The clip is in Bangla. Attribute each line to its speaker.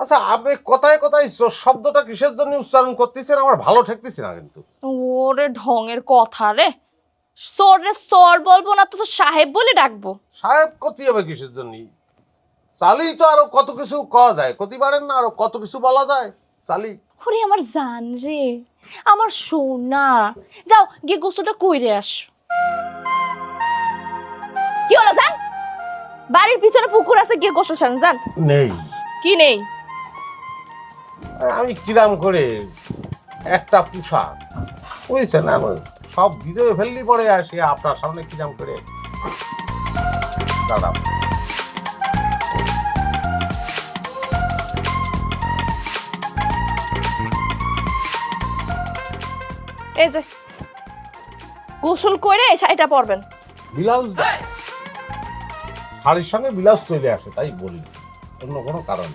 Speaker 1: আচ্ছা আপনি কথায় কথায় শব্দটা কিসের জন্য উচ্চারণ করতেছেন আমার ভালো ঠেকতেছে না কিন্তু।
Speaker 2: ওরে ঢঙের কথা রে। সরে সর বলবো না তো তো সাহেব বলে ডাকবো।
Speaker 1: সাহেব কতি হবে কিসের জন্য? চালি তো আরো কত কিছু কওয়া যায়, কতি পারেন না আরো কত কিছু বলা যায় চালি।
Speaker 2: ওরে আমার জান রে, আমার সোনা, যাও গিয়ে গোসলটা কইরে আস। কি হলো জান? বাড়ির পিছনে পুকুর আছে, গিয়ে গোসল সারেন জান।
Speaker 1: নেই।
Speaker 2: কি নেই?
Speaker 1: আমি কিরাম করে একটা পোশাক বুঝছেন না, সব ভিজে ফেললি পরে আসি আপনার সামনে কিরাম করে দাঁড়াব।
Speaker 2: এই যে গোসল করে শাড়িটা পরবেন।
Speaker 1: ব্লাউজ শাড়ির সঙ্গে ব্লাউজ চলে আসে তাই বলি, অন্য কোনো কারণ